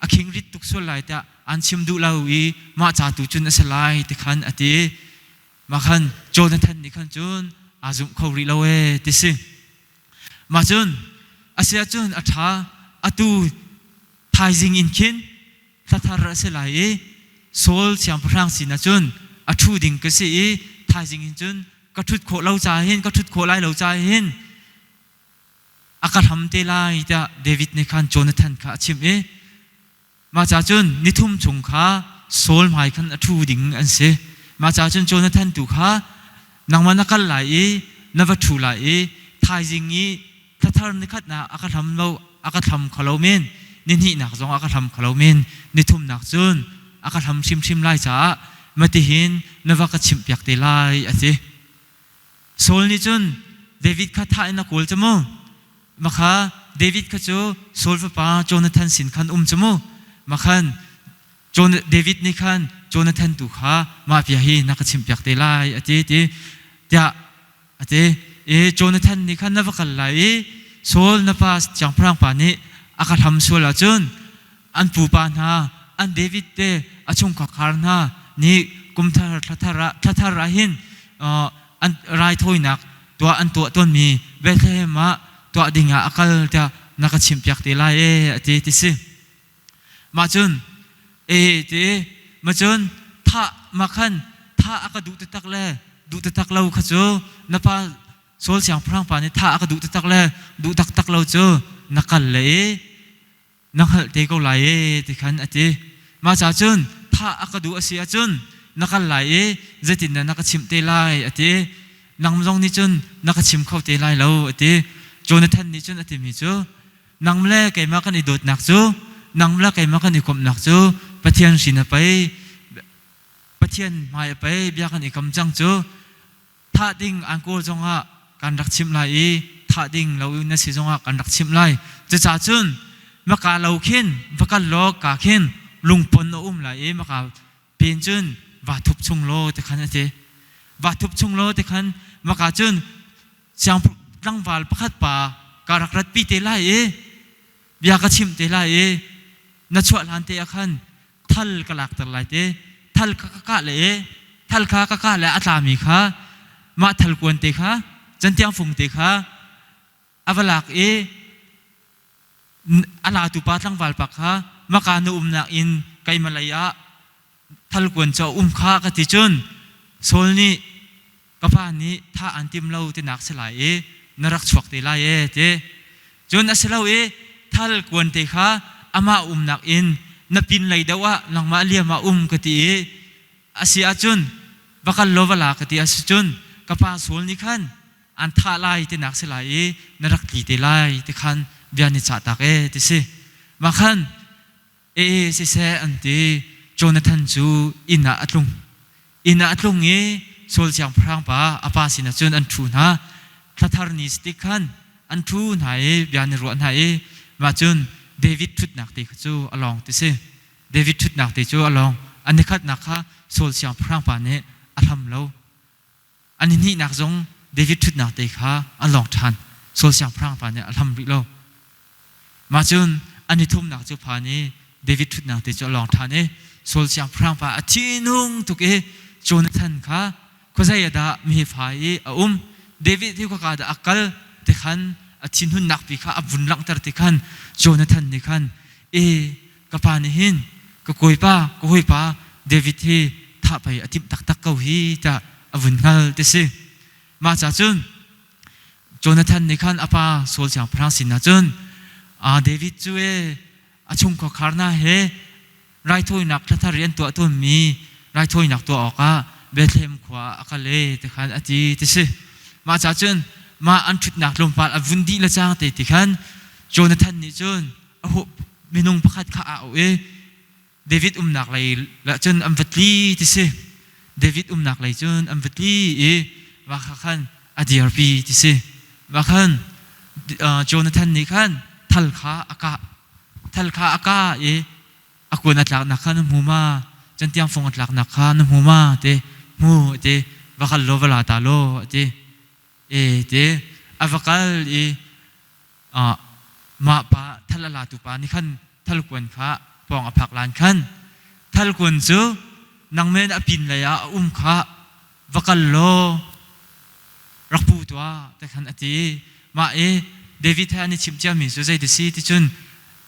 อาคิงริดตุกส่วนไหลแต่อันชิมดูเรามาจากตุจุนอาศิไลติขันอดีมาขันโจนาธานนี่ขันจุนอาจุมเขาริเราติสิ มาจนอาเซียจนอัฐาอตูทายจิงอินคินทัทาระเสลายโซลเสียงพลังสินะจนอทูดิงก็สิทายจิงอินจนก็ทุดโคเราใจเห็นก็ทุดโคไล่เราใจเห็นอากาศทำเตลายจะเดวิดในคันโจนาธานข้าชิมมาจากจนนิทุมจงข้าโซลหมายคันอทูดิงอันเสมาจากจนโจนาธานตุข้านางมันนักไหลนวัตถุไหลทายจิงนี้ถ้าทารนิคัดนะอากาศทำเราอากาศทำขลุ่มเมนนี่นี่นักจงอากาศทำขลุ่มเมนนิทุมนักจนอากาศทำชิมไล่จ้ามาที่เห็นนวักชิมเปียกเตลายอันเสโซลนี่จนเดวิดข้าท่าอินักโอลจมูมาข้าเดวิดข้าจูโซลฟ้าโจนาธานสินขันจมูมาขันเดวิดนี่ขันโจนาธานตุข้ามาพิจารณานักชิมเปียกเตลายอันเจจะอันเจโจนาธานนี่ขันนวักไหลโซลนับว่าจังพรางปานี้อากาศทำโซลจนอันปูปานฮาอันเดวิดเตอชงขคารฮานี่กุมทัทาระหินอันไรทอยนักตัวอันตัวต้นมีเวทเลมาตัวดิ่งอากาศจะนักชิมเปียกเตลายติสิมาจนมาจนถ้ามาขันถ้าอากาศดูตักเล่ดูตักเราขจูนับว่าโซลเสียงพลังปานี่ถ้าอากาศดูตักเล่ดูตักเราจูนักเลยนักเตะก็ไหลที่ขันมาจากจนถ้าอากาศดูอาเซียจนนักไหลจะติดนักชิมเตลายนังมงนี่จนนักชิมเข้าเตลายเราโจนาธานนี่จนมีจูนังเล่ไก่มากันอีโดดนักจูนังเล่ไก่มากันอีกมนักจูปะเทียนสินะไปปะเทียนมาไปเบียกันอีกคำจังจูท่าดิ่งอังกูจงอ่ะการรักชิมไล่ท่าดิ่งเราเนี่ยสิจงอ่ะการรักชิมไล่จะจ่าจนมาการเราเข็นมาการล้อกาเข็นลุงปนไล่มาการเป็นจนว่าทุบชงโลแต่ขันว่าทุบชงโลแต่ขันมาการจนเสียงตั้งวาลประคัดป่าการรักรัดปีเตล่าเบียกชิมเตล่านัชวลันเตะขันทัลกลักตะไลเตทัลกะเลยทัลกะเลยอัตลามีค่ะมาทัลกวนเตค่ะจันเตียงฟุงเตค่ะอวลักอาลาตุปาตั้งวาลปักค่ะมาการนุนักอินไกมาลายะทัลกวนเจ้าข้ากติจุนโซลนี่กับพานี้ถ้าอันติมเราที่นักสลายนรักชวกเตลายเจจนอัสลาทัลกวนเตค่ะอามานักอินนับปินไหลดาวะหลังมาเลียมากติอาเซียจุนบักลโลวลากติอาศิจุนกับพาโซลนี่ขันอันท่าไล่ที่นักสลายนรักกีเตลายที่ขันเบียนิจาตักที่สิมาขันสิเสอันที่โจนาธานจูอินาอัตลุงโซลเสียงพรางป้าอาปาสินะจนอันทูนะทัทารนิสติขันอันทูนหายเบียนรัวหายมาจนเดวิดทุดนักเตะจูอลองที่สิเดวิดทุดนักเตะจูอลองอันนี้ขัดนักค่ะโซลเสียงพรางป้าเนี่ยอัลฮัมเราอันนี้นักจงเดวิดทุดนักเตะค่ะอัลลองทันโซลเสียงพรางป้าเนี่ยอัลฮัมริเรามาจนอันนี้ทุ่มนักจูพานี้เดวิดทุดนักเตะจูอลองทันโซลเสียงพรางป้าทีนุ่งตุกโจนาธานค่ะก็ใจยาดามีฝ่ายเดวิดที่ก็กาดอักลติขันทินหุนนักปีค่ะบุญลังตรติขันโจนาธานนี่ขันกับปานิหินก็คุยป้าเดวิดที่ถ้าไปอธิบตักเกาฮีจะบุญงัลติสิมาจากจนโจนาธานนี่ขันอาปาโซลจากพระสินะจนเดวิดช่วยชุมก็คาร์นาเฮไรถ้วยนักทัทเรียนตัวต้นมีไรถ้วยนักตัวออกเบธเลมขวาอากาเลติขันอดีติสิมาจากจนมาอันชุดนักลงปาลวุนดีละจางติขันโจนาธานนี่จนมินุงประคัดข้าเดวิดนักเลยละจนอัมวัตลีติสิเดวิดนักเลยจนอัมวัตลีว่าขันอดีอาร์พีติสิว่าขันโจนาธานนี่ขันทัลข้าอากาอากวนอัตลักนักขันมูมาจันเตียงฟงอัตลักนักขันมูมามูว่าขันโลเวลาตาโลอวกาลมาปะทัลลาตุปานี่ขันทัลกวนข้าปองอภักลานขันทัลกวนจูนังเมนอภินเลยข้าวกัลโลรักปูตัวแต่ขันอติมา เดวิดให้นี่ชิมเจ้ามีสุดใจที่สิที่จน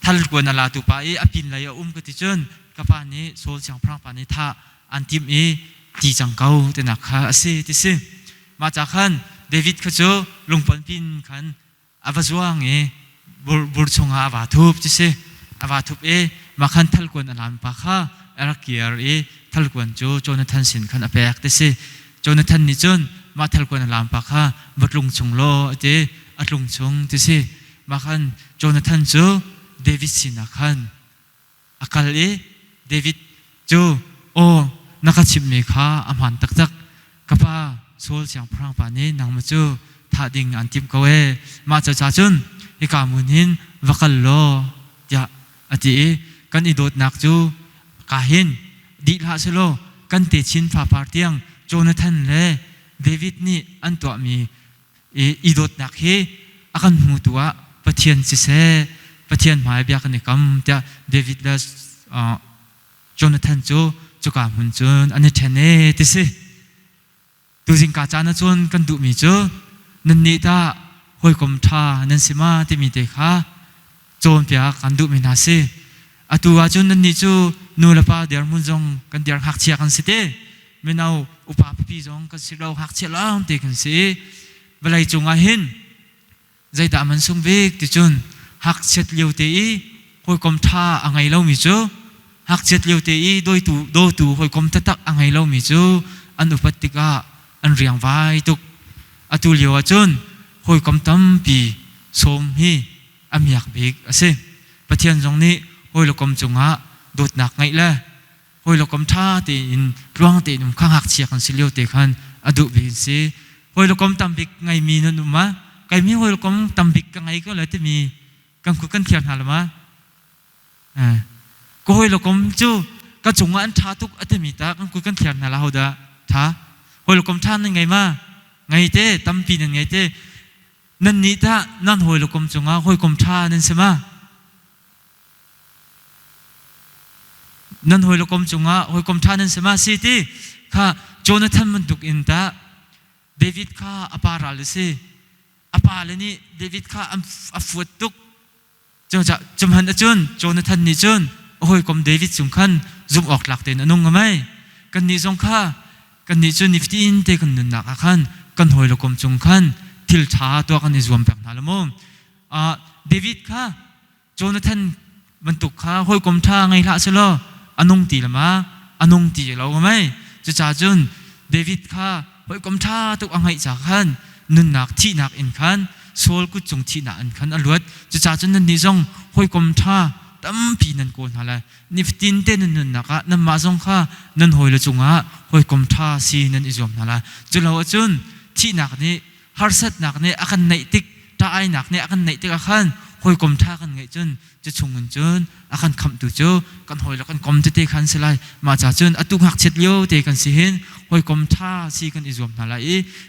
ทัลกวนอะไรตัวไปอภินเลยก็ที่จนกับปานี้โซลจังพระปานี้ท่าอันทิมจีจังเก่าแต่นักข้าสิที่สิมาจากขันเดวิดเขาจะลงปนพินขันอาวาจวงบุรชงอาวาทุบที่สิอาวาทุบมาขันทัลกวนอะไรปะข้ารักเกียร์ทัลกวนโจนาธานสินขันอเปกที่สิโจนาธานนี่จนมาทัลกวนอะไรปะข้าบัดลงชงโลอัดลงชงที่สิมาขันโจนาธานโจเดวิดสินะขันอากาศเดวิดโจนักชิมเมฆาอามันตักกับป้าโซลเสียงพรางปานี้นางมาจูท่าดิ่งอันทิมกเวมาจากจ่าจุนอีกามุนินวักโลยะอดีกันอีโดดนักจูกาหินดีลาสโลกันเตชินฟ้าปาร์ตียงโจนาธานเล่เดวิดนี่อันตัวมีอีโดดนักเฮอากันหูตัวปะเทียนสิเซปะเทียนหมายเบียกันในคำจะเดวิดและโจนาธานจูจุกามุนจนอันนี้เทนเนติสิดูสิงกาจานะจนกันดูมีจูนันนี่ตาหอยกมท่านันสิมาที่มีเด็กข้าโจมเปียกันดูมีนาสิอตัวจนนันนี่จูนูละป้าเดียร์มุนจงกันเดียร์หักเชียกันสิเต้ไม่เอาอุปาปีจงกันสิเราหักเชียล้างเด็กกันสิเวลาจงอาหินใจดามันสุ่มเวกติจุนหักเชียเลี้ยวเตอีหอยกมท่าอังไงเรามีจูหักเจ็ดเลี้ยวเตยโดยตูหอยคมตักอังไงเรามีจูอันอุปติกาอันเรียงไว้ตุกอตุเลียวจนหอยคมตั้มปีสมฮีอามีอยากบิกเสประเทศตรงนี้หอยลูกคมจงหะโดดหนักไงล่ะหอยลูกคมท่าตีอินร่วงตีนุ่มข้างหักเชียกันสิเลียวเตคันอดุบิสิหอยลูกคมตั้มบิกไงมีนั่นนุ่มมะไงมีหอยลูกคมตั้มบิกไงก็เลยจะมีกังคุกันเขียนหาละมะก็หอยลูกคมจูก็จงอันท่าทุกอัตมิตากังคุกันเขียนหาละหัวดาท่าหอยลูกคมท่านั่นไงมาไงเต้ตั้มปีนั่นไงเต้นั่นนี่ท่านั่นหอยลูกคมจงอ่ะหอยคมท่านั่นใช่ไหมนั่นหอยลูกคมจงอ่ะหอยคมท่านั่นใช่ไหมสิที่ข้าโจนาธานมันตุกอินตาเดวิดข้าอปาราลิสิอปาเลนี่เดวิดข้าอัฟวดตุกจำหันอจุนโจนาธานนี่จุนโอ้ยกรมเดวิดสุงขันซุ่มออกหลักเต็นนุ่งกันไหมกันนี่สงข้ากันนี่จุนนิฟตีนเตกันนุนหนักขันกันหอยลูกกรมจงขันทิลชาตัวกันนี่รวมแบบนั้นละมั้งเดวิดข้าโจนาธานมันตุกข้าหอยกรมท่าไงละเชลอนุงตีละมาอนุงตีเรากันไหมจะจ่าจุนเดวิดข้าหอยกรมท่าตุกอังไงจากขันนุนหนักที่หนักอินขันโซลกุจงที่หนักอินขันอรวดจะจ่าจุนนั่นนี่จงหอยกรมท่าตั้มปีนันโกนอะไรนิฟตินเต้นนันนักนั่นมาจงข้านั่นหอยละจงอ่ะหอยกรมท่าซีนั่นอิจมอะไรจุดเราจุนที่หนักนี้ฮาร์สัตหนักนี้อาการไหนติกตาไอหนักนี้อาการไหนติกอาการหอยกรมท่ากันไงจุนจะชงเงินจุนอาการคำตัวจุกันหอยละกันกรมจะเตะขันสลายมาจากจุนอตุหักเช็ดเลี้ยวเตะกันสิเห็นหอยกรมท่าซีกันอิจมอะไร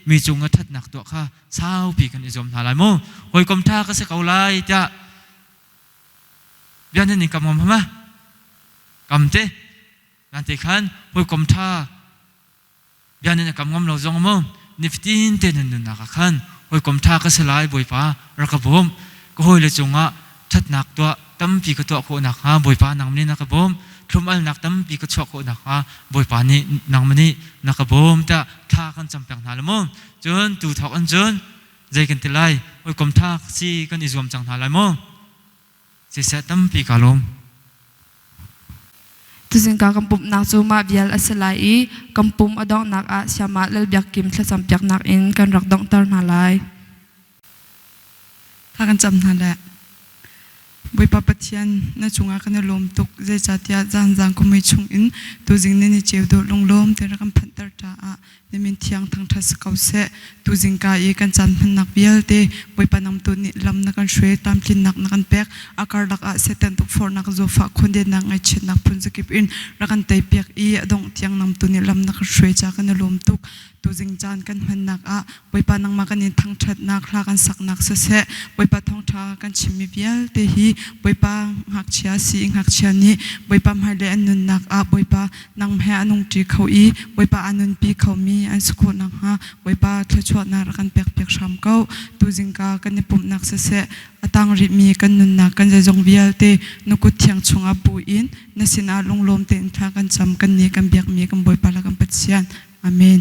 มีจงอัทัดหนักตัวข้าเศร้าปีกันอิจมอะไรมั้งหอยกรมท่าก็จะเกาไล่จะเบี้ยนั่นนี่กำมันมั้ยกำเต้นั่นที่ขันหอยกำท่าเบี้ยนั่นกำงำเราจงมั้งนิฟตินเต้นนั่นนักขันหอยกำท่าก็สลายบ่อยป้ารักบ่มก็หอยเลยจงอ่ะทัดหนักตัวตั้มปีก็ตัวโคหนักฮะบ่อยป้านางมันนี่นักบ่มคลุมอันหนักตั้มปีก็ชอบโคหนักฮะบ่อยป้านี่นางมันนี่นักบ่มแต่ท่ากันจำเป็นหาละมั้งจนตูทอกอันจนใจกันทีไรหอยกำท่าซีกันอิจวมจังหาละมั้งเสียตั้มปีกาลมตุสิงกากำปุ่มนักจูมาเบียลอัสไลกำปุ่มอดองนักอาชามาเลลเบียกิมทะจำเปียกนักอินกันรักดองตร์นาลายถ้ากันจำนั่นแหละบุยปะปะเทียนน่าจงอากันลมตุกเจจัดยาจานจางก็ไม่ชงอินตัวจิงนี่เจียวโดลงลมแต่รักพันตร์ตาในมินเทียงทางทัศกาวเสตัวจิงกายกันจันพันนักเบียลเตบุยปะนำตัวนี่ลำนักกันช่วยตามลินนักนักกันเปียกอาการรักเสตันตุกฟอร์นักโซฟาคนเดียนักไอเชนนักพุนสกิปอินรักกันไตเปียกดงเทียงนำตัวนี่ลำนักกันช่วยจากกันลมตุกตัวจิงจานกันพันนักบุยปะนังมากันนี่ทางทัดนักลากันสักนักเสบุยปะทองทากันชิมิเบียลเตฮีบุยปะหักเชียสีหักเชียนี้บุยปะไม่เลอันนุนนักบุยปะนังแห่อนุงจีเขาบุยปะอนุนปีเขามี อันสุขนักฮะไว้ป้าทชวดนารักันเปียกชามเก้าตูจิงกากันในปุ่มนักเสะตั้งริมีกันนุนนักกันจะจงเบียเตนุกุเทียงชงอาปูอินนสินาลงลมเต็นทากันจำกันนี้กันเบียกมีกันบอยปาละกันปัจเจียนอาเมน